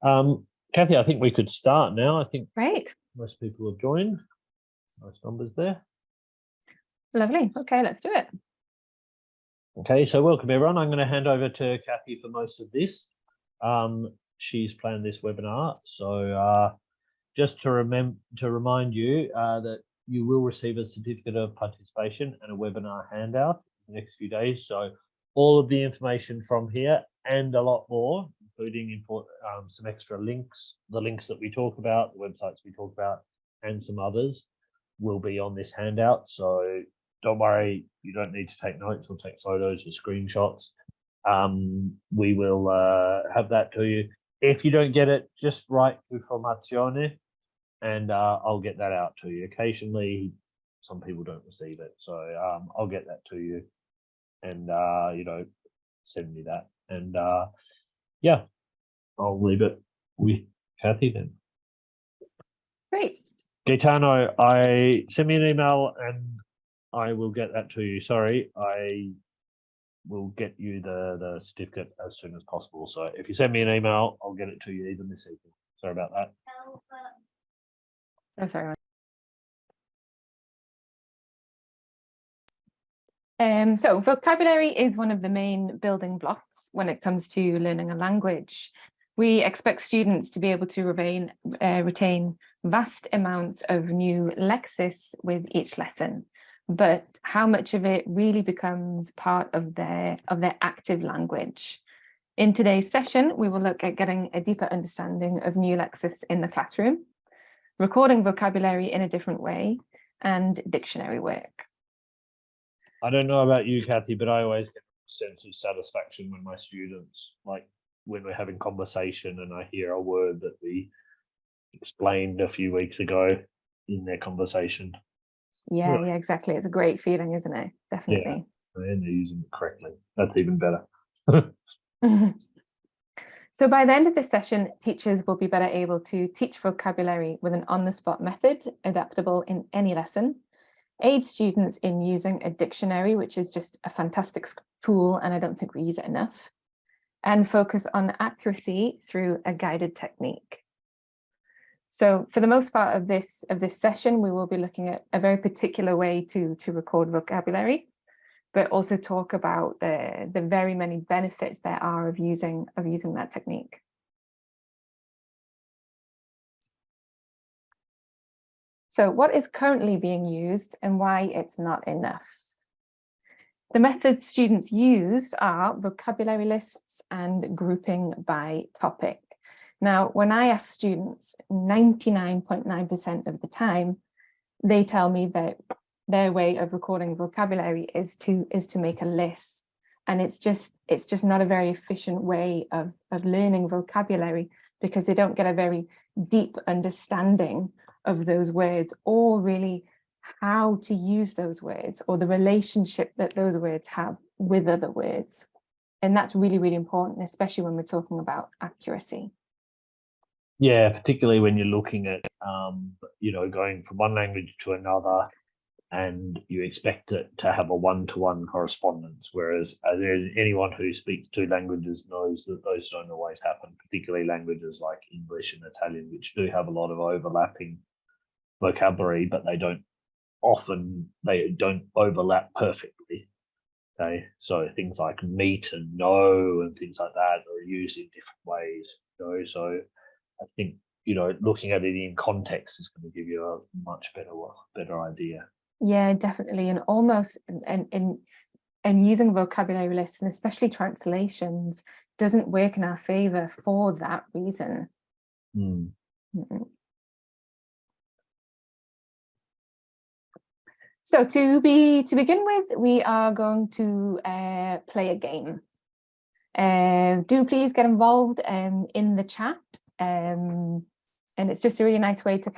Kathy, I think we could start now. I think Great. most people have joined. Nice numbers there. Lovely. Okay, let's do it. Okay, so welcome everyone. I'm going to hand over to Kathy for most of this. She's planned this webinar, so just to remind you that you will receive a certificate of participation and a webinar handout in the next few days. So all of the information from here and a lot more, including some extra links, the links that we talk about, the websites we talk about, and some others will be on this handout. So don't worry, you don't need to take notes or take photos or screenshots. We will have that to you. If you don't get it, just write informazione and I'll get that out to you. Occasionally, some people don't receive it. So I'll get that to you and, send me that. And yeah, I'll leave it with Kathy then. Great. Gaetano, send me an email and I will get that to you. Sorry, I will get you the certificate as soon as possible. So if you send me an email, I'll get it to you even this evening. Sorry about that. Oh, sorry. So vocabulary is one of the main building blocks when it comes to learning a language. We expect students to be able to retain vast amounts of new lexis with each lesson, but how much of it really becomes part of their active language? In today's session, we will look at getting a deeper understanding of new lexis in the classroom, recording vocabulary in a different way, and dictionary work. I don't know about you, Kathy, but I always get a sense of satisfaction when my students, like when we're having conversation and I hear a word that we explained a few weeks ago in their conversation. Yeah, exactly. It's a great feeling, isn't it? Definitely. Yeah, and they're using it correctly. That's even better. So by the end of this session, teachers will be better able to teach vocabulary with an on-the-spot method, adaptable in any lesson, aid students in using a dictionary, which is just a fantastic tool, and I don't think we use it enough, and focus on accuracy through a guided technique. So for the most part of this session, we will be looking at a very particular way to record vocabulary, but also talk about the very many benefits there are of using that technique. So what is currently being used and why it's not enough? The methods students use are vocabulary lists and grouping by topic. Now, when I ask students, 99.9% of the time, they tell me that their way of recording vocabulary is to make a list. And it's just not a very efficient way of learning vocabulary because they don't get a very deep understanding of those words or really how to use those words or the relationship that those words have with other words. And that's really, really important, especially when we're talking about accuracy. Yeah, particularly when you're looking at, going from one language to another and you expect it to have a one-to-one correspondence, whereas anyone who speaks two languages knows that those don't always happen, particularly languages like English and Italian, which do have a lot of overlapping vocabulary, but they don't overlap perfectly. Okay, so things like meet and know and things like that are used in different ways. So I think looking at it in context is going to give you a much better idea. Yeah, definitely, and almost and using vocabulary lists and especially translations doesn't work in our favor for that reason. So to begin with, we are going to play a game. Do please get involved in the chat. And it's just a really nice way to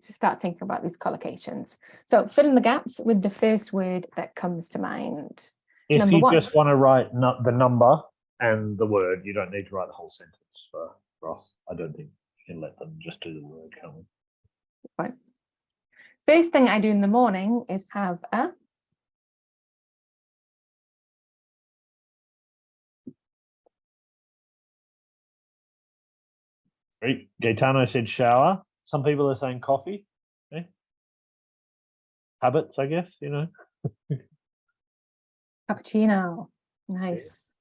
start thinking about these collocations. So fill in the gaps with the first word that comes to mind. If you just want to write the number and the word, you don't need to write the whole sentence for us. I don't think you can let them just do the word, can we? Right. First thing I do in the morning is have a Great. Gaetano said shower. Some people are saying coffee. Okay. Habits, I guess, you know. Cappuccino. Nice.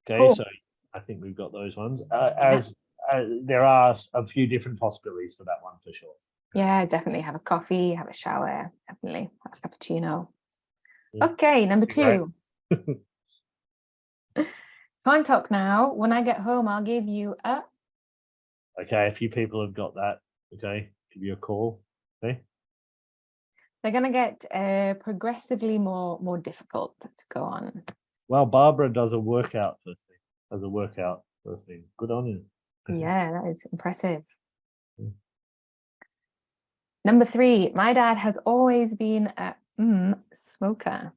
Okay, Cool. so I think we've got those ones. As there are a few different possibilities for that one for sure. Yeah, definitely have a coffee, have a shower, definitely have a cappuccino. Yeah. Okay, number Great. 2. Time talk now. When I get home, I'll give you a. Okay, a few people have got that. Okay, give you a call. Okay. They're going to get progressively more difficult to go on. Well, Barbara does a workout first thing. Good on you. Yeah, that is impressive. Mm. Number 3, my dad has always been a smoker.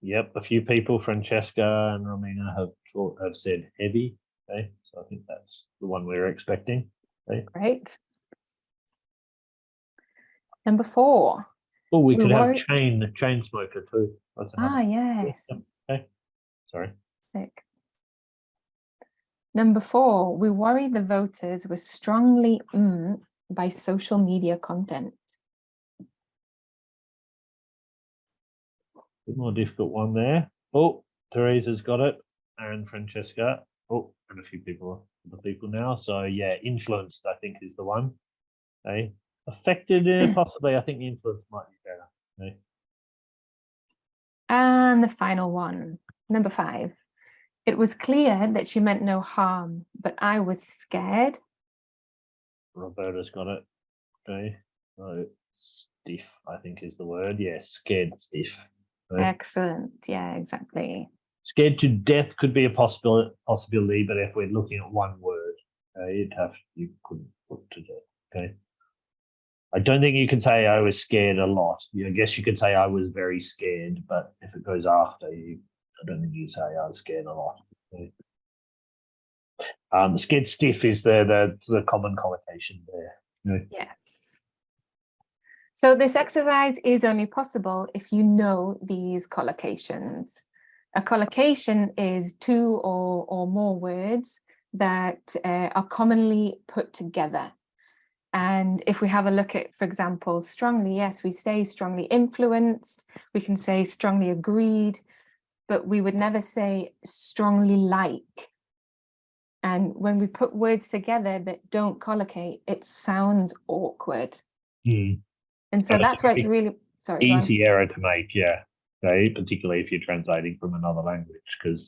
Yep, a few people, Francesca and Romina, have said heavy. Okay, so I think that's the one we're expecting. Okay. Great. Number 4. Oh, we could have chain smoker too. That's another. Yes. Okay. Sorry. Sick. Number 4, we worry the voters were strongly by social media content. Bit more difficult one there. Oh, Teresa's got it, and Francesca. Oh, and a few people, other people now. So yeah, influenced, I think, is the one. Okay. Affected, possibly. I think influence might be better. Okay. And the final one, number 5. It was clear that she meant no harm, but I was scared. Roberta's got it. Okay. So stiff, I think, is the word. Yeah, scared stiff. Okay. Excellent. Yeah, exactly. Scared to death could be a possibility, but if we're looking at one word, you couldn't put to death. Okay. I don't think you can say I was scared a lot. I guess you could say I was very scared, but if it goes after you, I don't think you say I was scared a lot. Okay. Scared stiff is the common connotation there. Okay. Yes. So this exercise is only possible if you know these collocations. A collocation is 2 or more words that are commonly put together. And if we have a look at, for example, strongly, yes, we say strongly influenced, we can say strongly agreed, but we would never say strongly like. And when we put words together that don't collocate, it sounds awkward. And so that's where it's really, sorry, easy error to make, yeah. Okay, particularly if you're translating from another language, because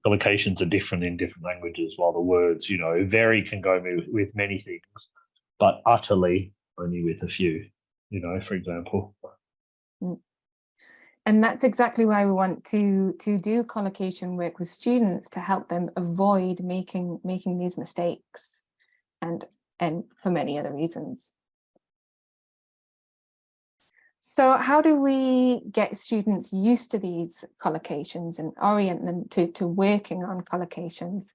collocations are different in different languages, while the words, vary, can go with many things, but utterly only with a few, for example. And that's exactly why we want to do collocation work with students, to help them avoid making these mistakes, and for many other reasons. So how do we get students used to these collocations and orient them to working on collocations?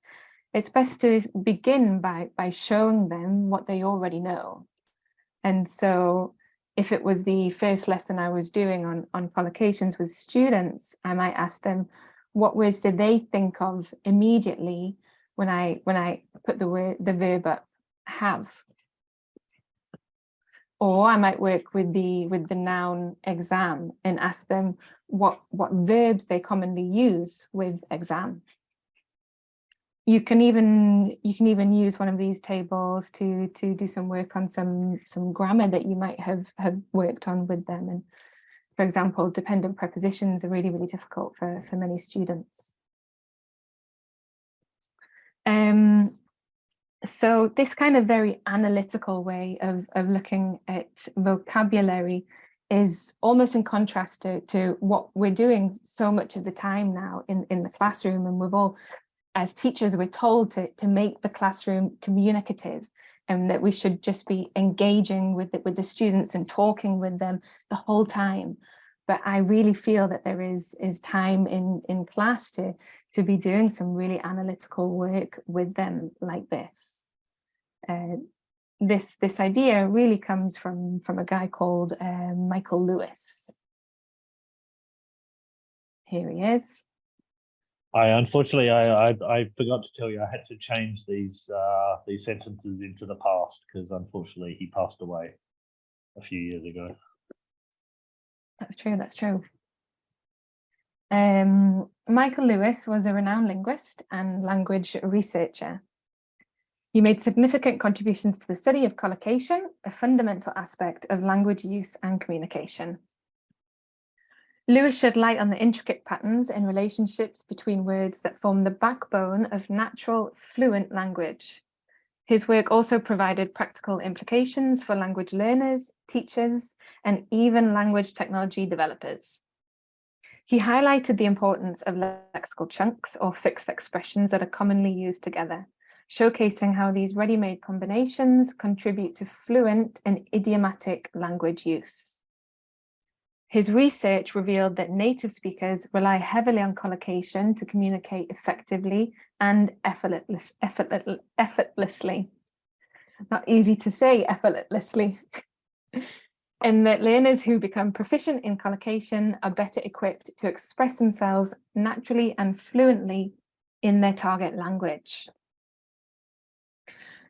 It's best to begin by showing them what they already know. And so if it was the first lesson I was doing on collocations with students, I might ask them, what words did they think of immediately when I put the verb up, have? Or I might work with the noun exam and ask them what verbs they commonly use with exam. You can even use one of these tables to do some work on some grammar that you might have worked on with them. And for example, dependent prepositions are really, really difficult for many students. So this kind of very analytical way of looking at vocabulary is almost in contrast to what we're doing so much of the time now in the classroom. And we've all, as teachers, we're told to make the classroom communicative, and that we should just be engaging with the students and talking with them the whole time. But I really feel that there is time in class to be doing some really analytical work with them like this. This idea really comes from a guy called Michael Lewis. Here he is. Unfortunately, I forgot to tell you I had to change these sentences into the past because unfortunately he passed away a few years ago. That's true, that's true. Michael Lewis was a renowned linguist and language researcher. He made significant contributions to the study of collocation, a fundamental aspect of language use and communication. Lewis shed light on the intricate patterns and relationships between words that form the backbone of natural, fluent language. His work also provided practical implications for language learners, teachers, and even language technology developers. He highlighted the importance of lexical chunks or fixed expressions that are commonly used together, showcasing how these ready-made combinations contribute to fluent and idiomatic language use. His research revealed that native speakers rely heavily on collocation to communicate effectively and effortlessly. Not easy to say effortlessly. And that learners who become proficient in collocation are better equipped to express themselves naturally and fluently in their target language.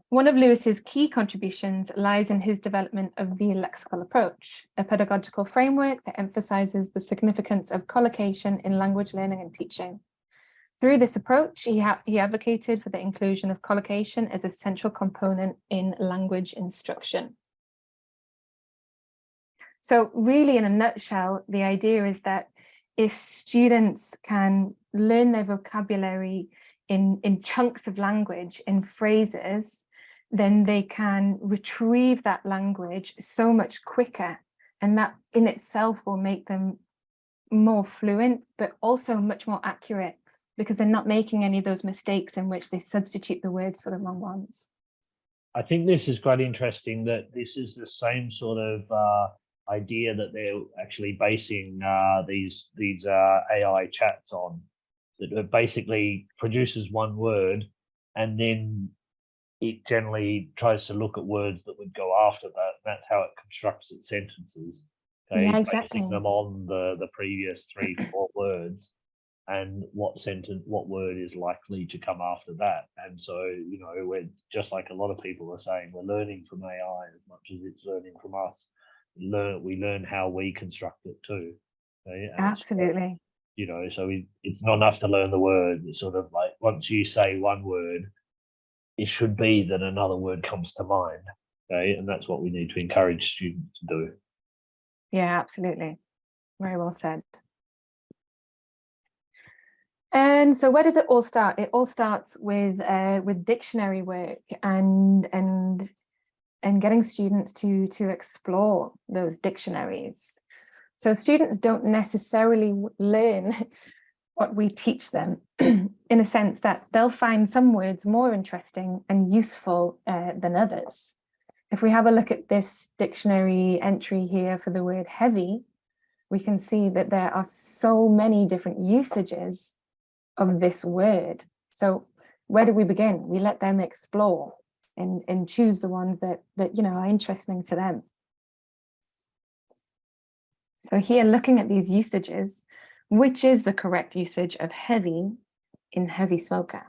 One of Lewis's key contributions lies in his development of the lexical approach, a pedagogical framework that emphasizes the significance of collocation in language learning and teaching. Through this approach, he advocated for the inclusion of collocation as a central component in language instruction. So really, in a nutshell, the idea is that if students can learn their vocabulary in chunks of language, in phrases, then they can retrieve that language so much quicker. And that in itself will make them more fluent, but also much more accurate, because they're not making any of those mistakes in which they substitute the words for the wrong ones. I think this is quite interesting that this is the same sort of idea that they're actually basing these AI chats on, that it basically produces one word and then it generally tries to look at words that would go after that. That's how it constructs its sentences. Okay, Yeah, exactly. basing them on the previous 3-4 words and what word is likely to come after that. And so, you know, we're just like a lot of people are saying, we're learning from AI as much as it's learning from us. We learn how we construct it too. Okay? And Absolutely. you know, so it's not enough to learn the word. It's sort of like once you say one word, it should be that another word comes to mind. Okay, and that's what we need to encourage students to do. Yeah, absolutely. Very well said. And so where does it all start? It all starts with dictionary work and getting students to explore those dictionaries. So students don't necessarily learn what we teach them in a sense that they'll find some words more interesting and useful than others. If we have a look at this dictionary entry here for the word heavy, we can see that there are so many different usages of this word. So where do we begin? We let them explore and choose the ones that you know are interesting to them. So here, looking at these usages, which is the correct usage of heavy in heavy smoker?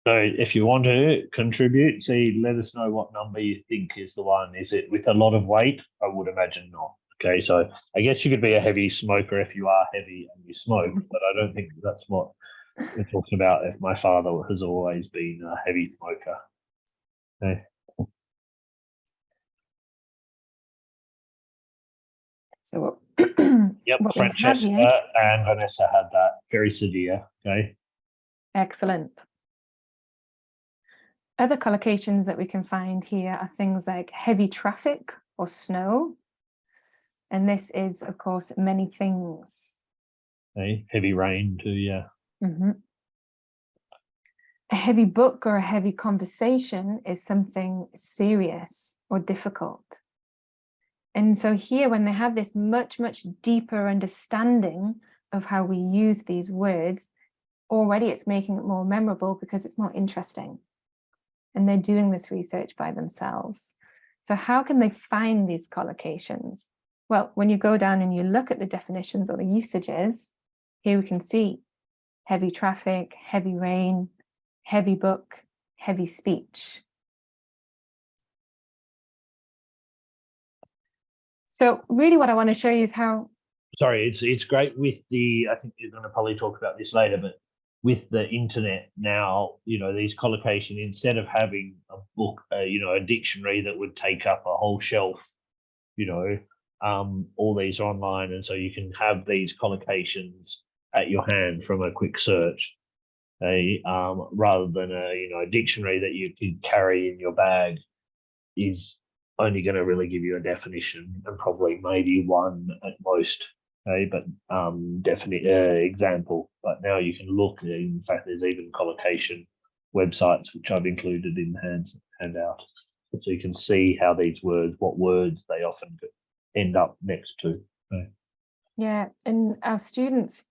So if you want to contribute, let us know what number you think is the one. Is it with a lot of weight? I would imagine not. Okay, so I guess you could be a heavy smoker if you are heavy and you smoke, but I don't think that's what we're talking about. If my father has always been a heavy smoker. Okay. So yep, what Francesca and Vanessa had that, very severe. Okay. Excellent. Other collocations that we can find here are things like heavy traffic or snow. And this is, of course, many things. Okay. Heavy rain too, yeah. Mm-hmm. A heavy book or a heavy conversation is something serious or difficult. And so here, when they have this much, much deeper understanding of how we use these words, already it's making it more memorable because it's more interesting. And they're doing this research by themselves. So how can they find these collocations? Well, when you go down and you look at the definitions or the usages, Here we can see heavy traffic, heavy rain, heavy book, heavy speech. So really what I want to show you is how... Sorry, it's great with the, I think you're going to probably talk about this later, but with the internet now, these collocation, instead of having a book, a dictionary that would take up a whole shelf, all these online, and so you can have these collocations at your hand from a quick search, rather than a dictionary that you can carry in your bag is only going to really give you a definition and probably maybe one at most. But definite example. But now you can look. In fact, there's even collocation websites which I've included in the handout, so you can see how these words, what words they often end up next to. Yeah, and our students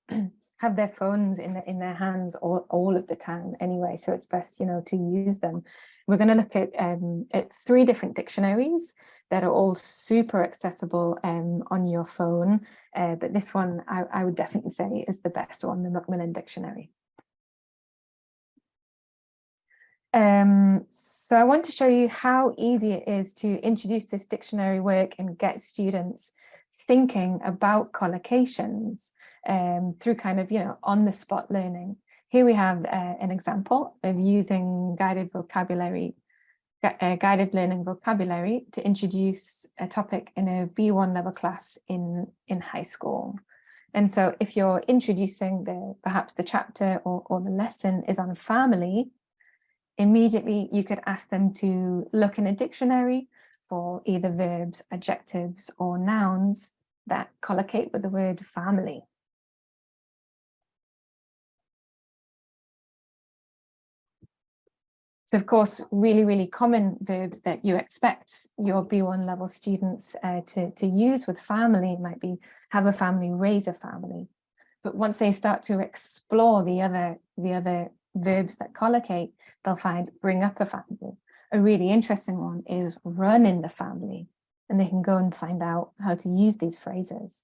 have their phones in their hands all of the time anyway, so it's best to use them. We're going to look at 3 different dictionaries that are all super accessible on your phone, but this one I would definitely say is the best one, the Macmillan Dictionary. So I want to show you how easy it is to introduce this dictionary work and get students thinking about collocations through kind of, on the spot learning. Here we have an example of using guided learning vocabulary to introduce a topic in a B1 level class in high school. And so if you're introducing perhaps the chapter or the lesson is on family, immediately you could ask them to look in a dictionary for either verbs, adjectives, or nouns that collocate with the word family. So of course, really, really common verbs that you expect your B1 level students to use with family might be have a family, raise a family. But once they start to explore the other verbs that collocate, they'll find bring up a family. A really interesting one is run in the family, and they can go and find out how to use these phrases.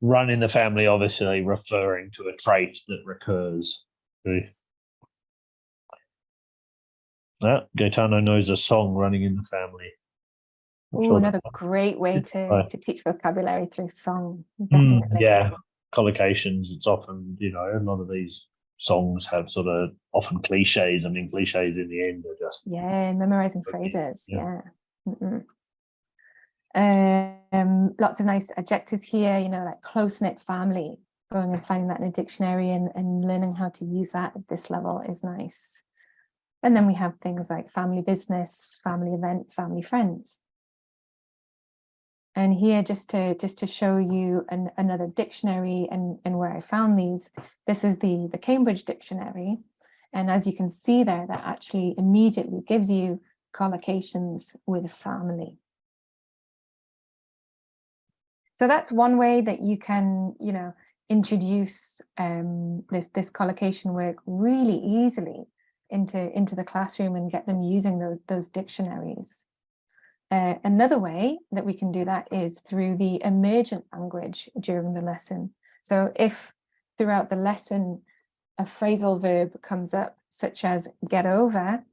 Run in the family, obviously referring to a trait that recurs. Gaetano knows a song, Running in the Family. Oh, another great way to teach vocabulary through song. Definitely. Yeah, collocations, it's often, a lot of these songs have sort of often cliches. I mean, cliches in the end are just... Yeah, memorizing phrases. Yeah. Lots of nice adjectives here, like close-knit family. Going and finding that in a dictionary and learning how to use that at this level is nice. And then we have things like family business, family event, family friends. And here, just to show you another dictionary and where I found these, this is the Cambridge Dictionary. And as you can see there, that actually immediately gives you collocations with family. So that's one way that you can, introduce this collocation work really easily into the classroom and get them using those dictionaries. Another way that we can do that is through the emergent language during the lesson. So if throughout the lesson a phrasal verb comes up, such as get over,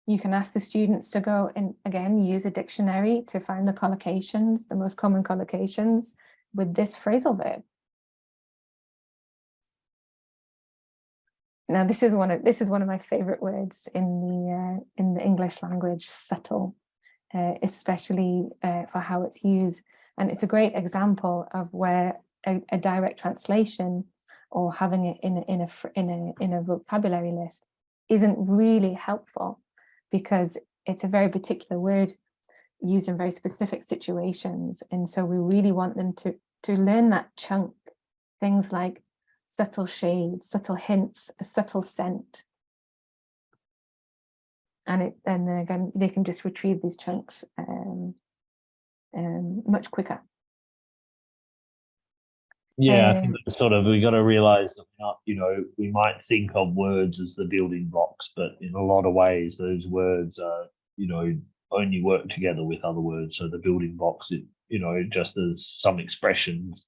you can ask the students to go and again use a dictionary to find the collocations, the most common collocations with this phrasal verb. Now this is one of my favorite words in the English language, subtle. Especially for how it's used, and it's a great example of where a direct translation or having it in a vocabulary list isn't really helpful, because it's a very particular word used in very specific situations, and so we really want them to learn that chunk, things like subtle shades, subtle hints, a subtle scent. And then again, they can just retrieve these chunks much quicker. Yeah, I think sort of we got to realize that we might think of words as the building blocks, but in a lot of ways, those words are only work together with other words. So the building blocks, just as some expressions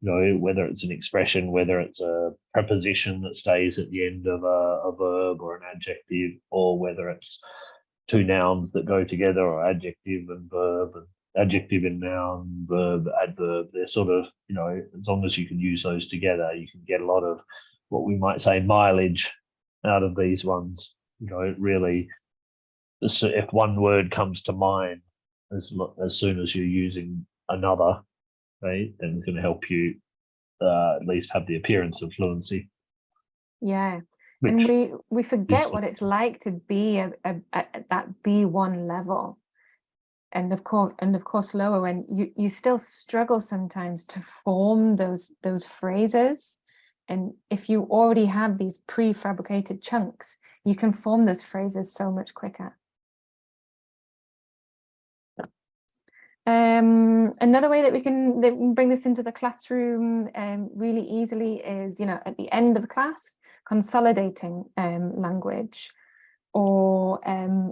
you know, whether it's an expression, whether it's a preposition that stays at the end of a verb or an adjective, or whether it's two nouns that go together, or adjective and verb, and adjective and noun, verb, adverb. They're sort of, you know, as long as you can use those together, you can get a lot of what we might say mileage out of these ones. You know, it really, if one word comes to mind as soon as you're using another, right, then it's going to help you at least have the appearance of fluency. Yeah. And we forget what it's like to be at that B1 level. And of course lower, when you still struggle sometimes to form those phrases. And if you already have these prefabricated chunks, you can form those phrases so much quicker. Another way that we can bring this into the classroom really easily is, you know, at the end of class, consolidating language, or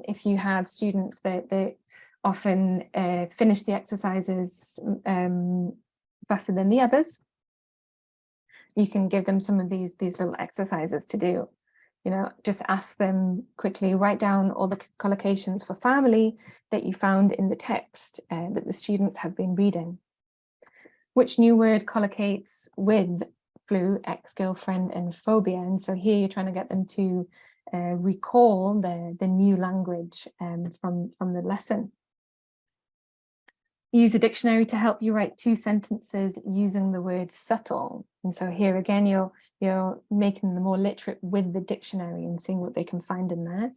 if you have students that often finish the exercises faster than the others, you can give them some of these little exercises to do. You know, just ask them quickly, write down all the collocations for family that you found in the text that the students have been reading. Which new word collocates with flu, ex-girlfriend, and phobia? And so here you're trying to get them to recall the new language from the lesson. Use a dictionary to help you write 2 sentences using the word subtle. And so here again, you're making them more literate with the dictionary and seeing what they can find in there.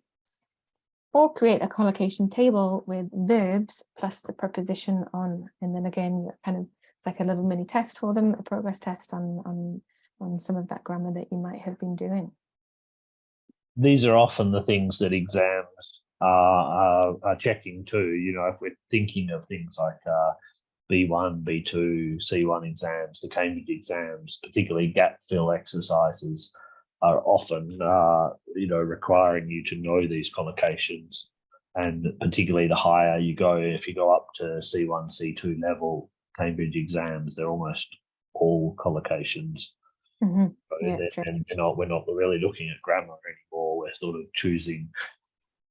Or create a collocation table with verbs plus the preposition on. And then again, kind of, it's like a little mini test for them, a progress test on some of that grammar that you might have been doing. These are often the things that exams are checking too. You know, if we're thinking of things like B1, B2, C1 exams, the Cambridge exams, particularly gap fill exercises, are often, you know, requiring you to know these collocations. And particularly the higher you go, if you go up to C1, C2 level Cambridge exams, they're almost all collocations. Mm-hmm. Yeah, and we're not really looking at grammar anymore. We're sort of choosing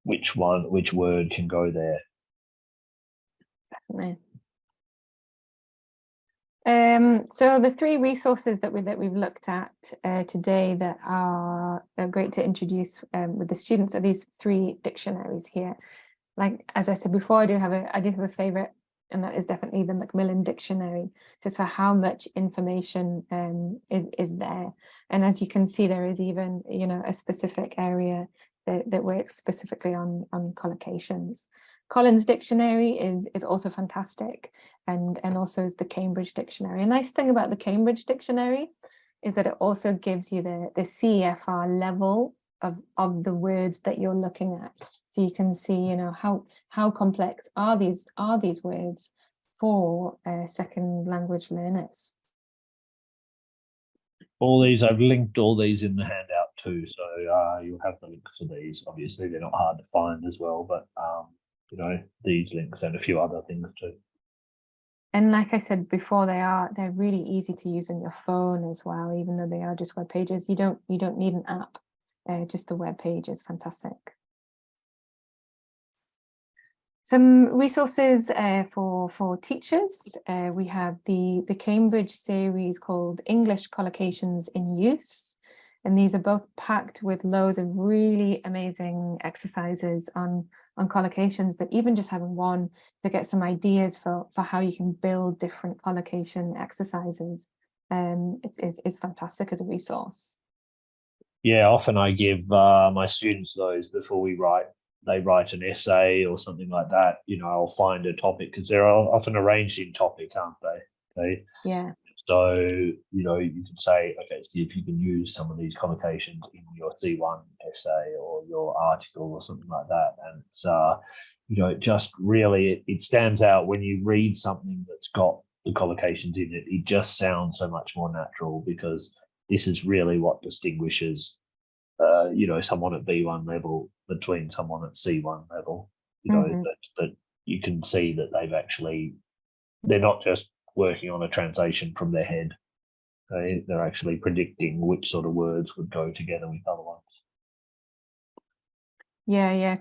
which word can go there. Definitely. So the 3 resources that we've looked at today that are great to introduce with the students are these 3 dictionaries here. Like, as I said before, I do have a favorite, and that is definitely the Macmillan Dictionary, just for how much information is there. And as you can see, there is even, you know, a specific area that works specifically on collocations. Collins Dictionary is also fantastic, and also is the Cambridge Dictionary. A nice thing about the Cambridge Dictionary is that it also gives you the CFR level of the words that you're looking at, so you can see, you know, how complex are these words for second language learners. All these, I've linked all these in the handout too, so you'll have the links for these. Obviously, they're not hard to find as well, but you know, these links and a few other things too. And like I said before, they're really easy to use on your phone as well, even though they are just web pages. You don't need an app. Just the web page is fantastic. Some resources for teachers. We have the Cambridge series called English Collocations in Use. And these are both packed with loads of really amazing exercises on collocations, but even just having one to get some ideas for how you can build different collocation exercises is fantastic as a resource. Yeah, often I give my students those before they write an essay or something like that. You know, I'll find a topic, because they're often arranged in topic, aren't they? Okay. Yeah. So, you know, you can say, okay, see if you can use some of these collocations in your C1 essay or your article or something like that. And it's, you know, it just really, it stands out when you read something that's got the collocations in it. It just sounds so much more natural, because this is really what distinguishes, you know, someone at B1 level between someone at C1 level. You know, that you can see that they're not just working on a translation from their head. They're actually predicting which sort of words would go together with other ones. Yeah.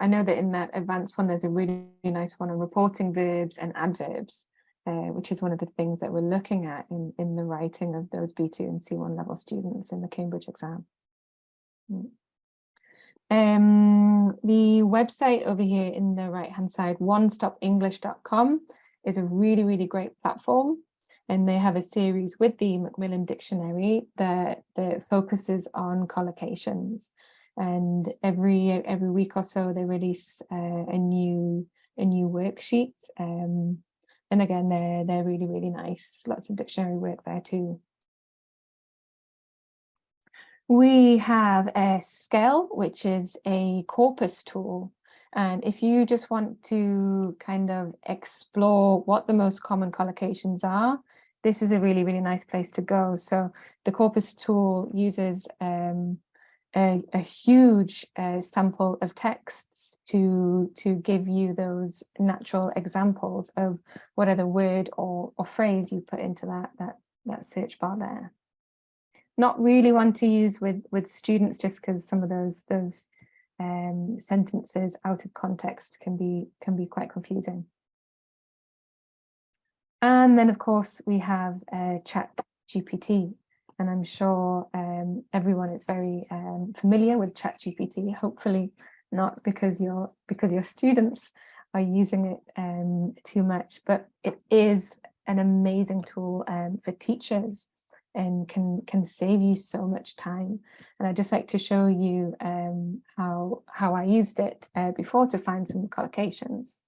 I know that in that advanced one, there's a really nice one on reporting verbs and adverbs, which is one of the things that we're looking at in the writing of those B2 and C1 level students in the Cambridge exam. The website over here in the right hand side, onestopenglish.com, is a really great platform, and they have a series with the Macmillan Dictionary that focuses on collocations, and every week or so they release a new worksheet, and again they're really nice. Lots of dictionary work there too. We have a Scale, which is a corpus tool. And if you just want to kind of explore what the most common collocations are, this is a really nice place to go. So the corpus tool uses a huge sample of texts to give you those natural examples of whatever word or phrase you put into that search bar there. Not really one to use with students, just because some of those sentences out of context can be quite confusing. And then of course we have ChatGPT, and I'm sure everyone is very familiar with ChatGPT. Hopefully not because your students are using it too much, but it is an amazing tool for teachers, and can save you so much time. And I'd just like to show you how I used it before to find some collocations.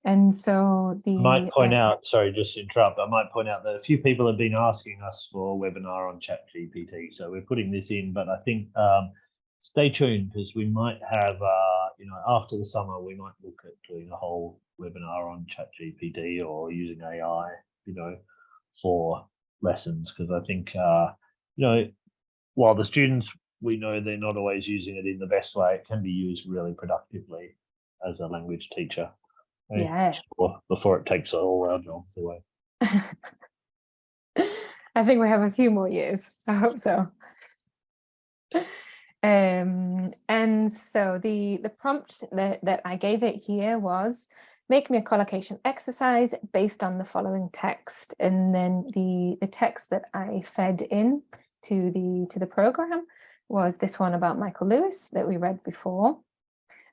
And so I might point out, sorry, just to interrupt, I might point out that a few people have been asking us for a webinar on ChatGPT, so we're putting this in, but I think stay tuned, because we might have, after the summer, we might look at doing a whole webinar on ChatGPT or using AI, for lessons, because I think, while the students, we know they're not always using it in the best way, it can be used really productively as a language teacher. Yeah. Before it takes all our jobs away. I think we have a few more years. I hope so. And so the prompt that I gave it here was, make me a collocation exercise based on the following text. And then the text that I fed in to the program was this one about Michael Lewis that we read before.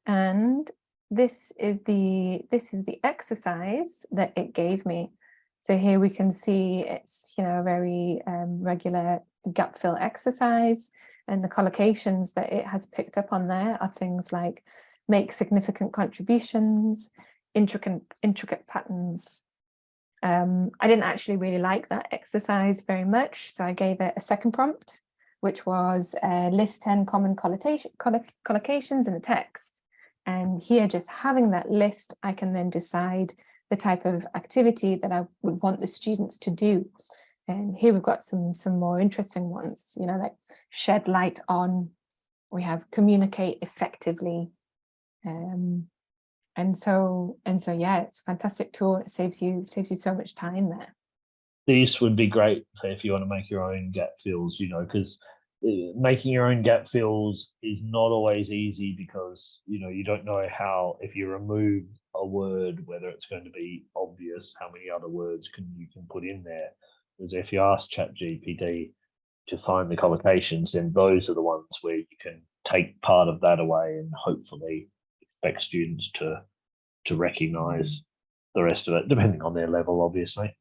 And this is the exercise that it gave me. So here we can see it's a very regular gap fill exercise, and the collocations that it has picked up on there are things like make significant contributions, intricate patterns. I didn't actually really like that exercise very much, so I gave it a second prompt, which was list 10 common collocations in a text. And here, just having that list, I can then decide the type of activity that I would want the students to do. And here we've got some more interesting ones, like shed light on. We have communicate effectively. And so yeah, it's a fantastic tool. It saves you so much time there. This would be great if you want to make your own gap fills, because making your own gap fills is not always easy, because you don't know how, if you remove a word, whether it's going to be obvious how many other words you can put in there. Because if you ask ChatGPT to find the collocations, then those are the ones where you can take part of that away and hopefully expect students to recognize the rest of it, depending on their level, obviously.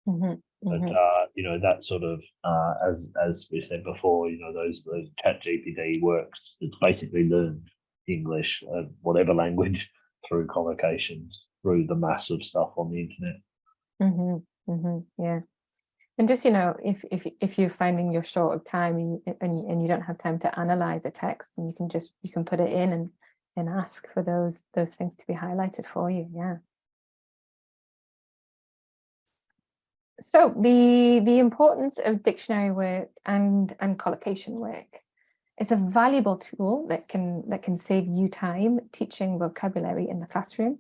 But that sort of, as we said before, those ChatGPT works. It's basically learned English, whatever language, through collocations, through the massive stuff on the internet. Yeah, and just if you're finding you're short of time and you don't have time to analyze a text, and you can put it in and ask for those things to be highlighted for you. Yeah. So the importance of dictionary work and collocation work. It's a valuable tool that can save you time teaching vocabulary in the classroom.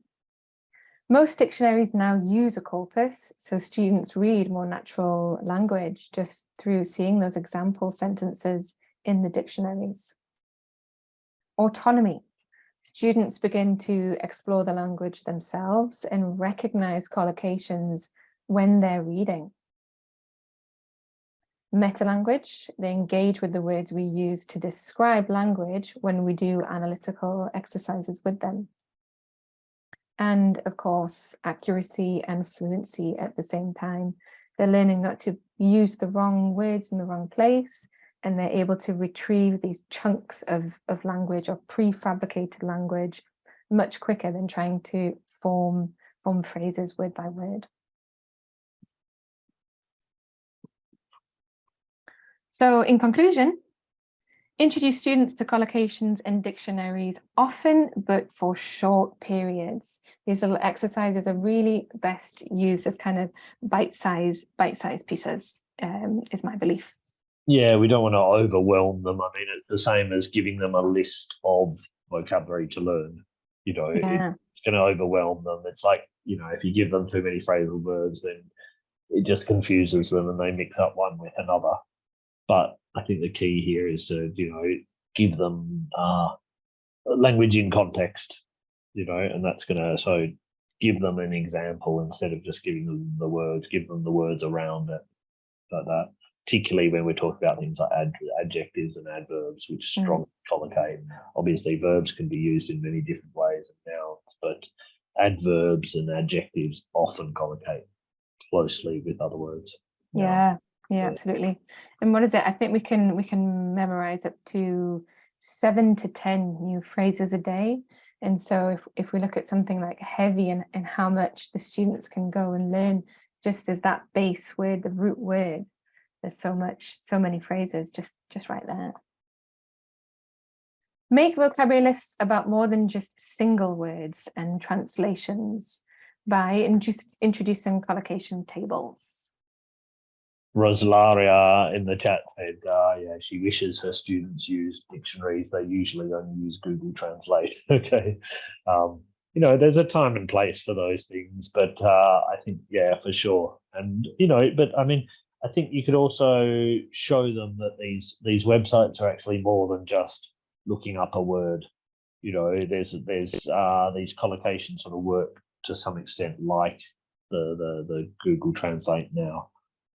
Most dictionaries now use a corpus, so students read more natural language just through seeing those example sentences in the dictionaries. Autonomy. Students begin to explore the language themselves and recognize collocations when they're reading. Meta-language, they engage with the words we use to describe language when we do analytical exercises with them. And of course, accuracy and fluency at the same time. They're learning not to use the wrong words in the wrong place, and they're able to retrieve these chunks of language or prefabricated language much quicker than trying to form phrases word by word. So in conclusion, introduce students to collocations and dictionaries often, but for short periods. These little exercises are really best used as kind of bite-sized pieces, is my belief. Yeah, we don't want to overwhelm them. I mean, it's the same as giving them a list of vocabulary to learn. You know, Yeah. it's going to overwhelm them. It's like, you know, if you give them too many phrasal verbs, then it just confuses them and they mix up one with another. But I think the key here is to, you know, give them language in context, you know, and that's going to, so give them an example instead of just giving them the words, give them the words around it, like that. Particularly when we're talking about things like adjectives and adverbs, which strongly collocate. Obviously, verbs can be used in many different ways and nouns, but adverbs and adjectives often collocate closely with other words. Yeah, absolutely. And what is it? I think we can memorize up to 7 to 10 new phrases a day. And so if we look at something like heavy and how much the students can go and learn just as that base word, the root word, there's so many phrases just right there. Make vocabulary lists about more than just single words and translations by introducing collocation tables. Rosalaria in the chat said, yeah, she wishes her students use dictionaries. They usually only use Google Translate. Okay. You know, there's a time and place for those things, but I think, yeah, for sure. And, you know, but I mean, I think you could also show them that these websites are actually more than just looking up a word. You know, there's these collocations sort of work to some extent like the Google Translate now.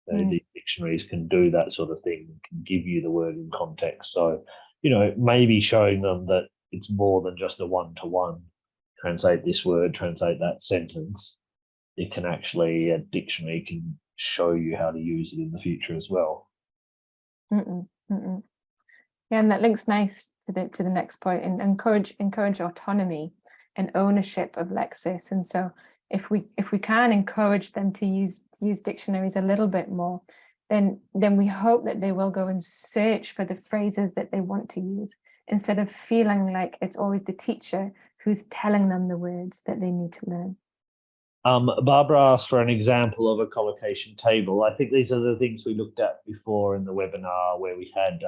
The dictionaries can do that sort of thing, can give you the word in context. So, you know, maybe showing them that it's more than just a one-to-one, translate this word, translate that sentence. It can actually, a dictionary can show you how to use it in the future as well. Yeah, and that links nice to the next point, and encourage autonomy and ownership of lexis. And so if we can encourage them to use dictionaries a little bit more, then we hope that they will go and search for the phrases that they want to use, instead of feeling like it's always the teacher who's telling them the words that they need to learn. Barbara asked for an example of a collocation table. I think these are the things we looked at before in the webinar, where we had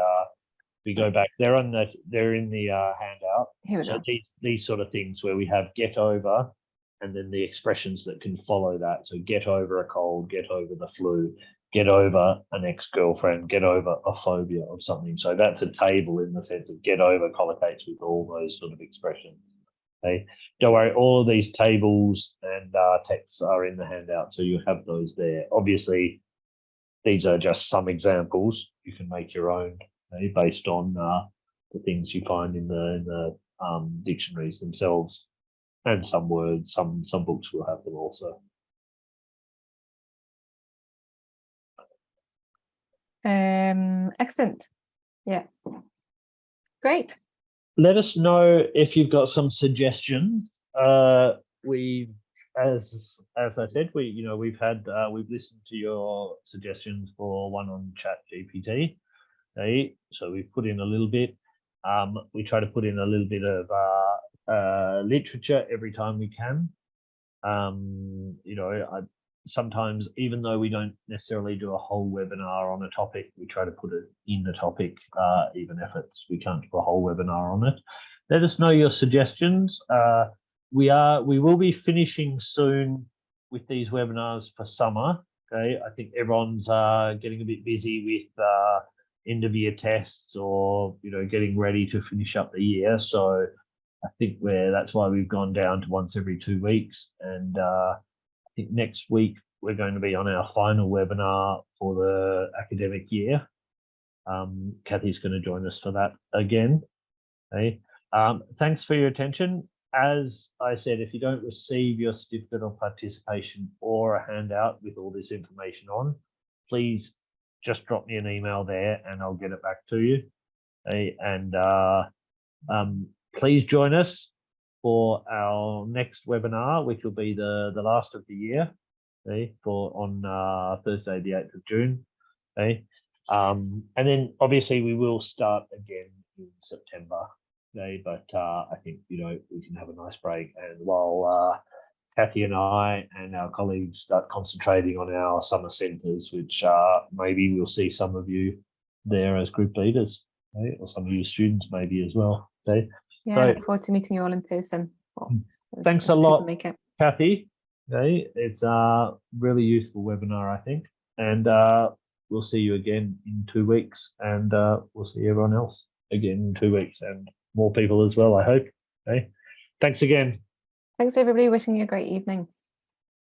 we go back. They're in the handout. Here we go. These sort of things where we have get over, and then the expressions that can follow that. So get over a cold, get over the flu, get over an ex-girlfriend, get over a phobia of something. So that's a table in the sense of get over collocates with all those sort of expressions. Okay, don't worry, all of these tables and texts are in the handout, so you have those there. Obviously, these are just some examples. You can make your own, okay, based on the things you find in the dictionaries themselves, and some words. Some books will have them also. Excellent. Yeah, great. Let us know if you've got some suggestions. We, as I said, we've listened to your suggestions for one on ChatGPT. Okay, so we've put in a little bit. We try to put in a little bit of literature every time we can. Sometimes, even though we don't necessarily do a whole webinar on a topic, we try to put it in the topic, even if we can't do a whole webinar on it. Let us know your suggestions. we will be finishing soon with these webinars for summer. Okay, I think everyone's getting a bit busy with end of year tests, or getting ready to finish up the year. So I think that's why we've gone down to once every 2 weeks. And I think next week we're going to be on our final webinar for the academic year. Kathy's going to join us for that again. Okay. Thanks for your attention. As I said, if you don't receive your certificate of participation or a handout with all this information on, please just drop me an email there and I'll get it back to you. Okay. And please join us for our next webinar, which will be the last of the year, okay, on Thursday, the 8th of June. Okay. And then obviously we will start again in September. Okay, but I think we can have a nice break, and while Kathy and I and our colleagues start concentrating on our summer centres, which maybe we'll see some of you there as group leaders, okay, or some of you students maybe as well. Okay. Yeah, so, I look forward to meeting you all in person. Thanks a lot, Kathy. Okay, it's a really useful webinar, I think, and we'll see you again in 2 weeks, and we'll see everyone else again in 2 weeks, and more people as well, I hope. Okay, thanks again. Thanks everybody, wishing you a great evening.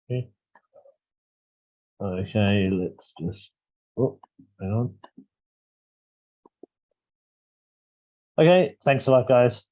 Okay, let's just, hang on. Okay, thanks a lot, guys.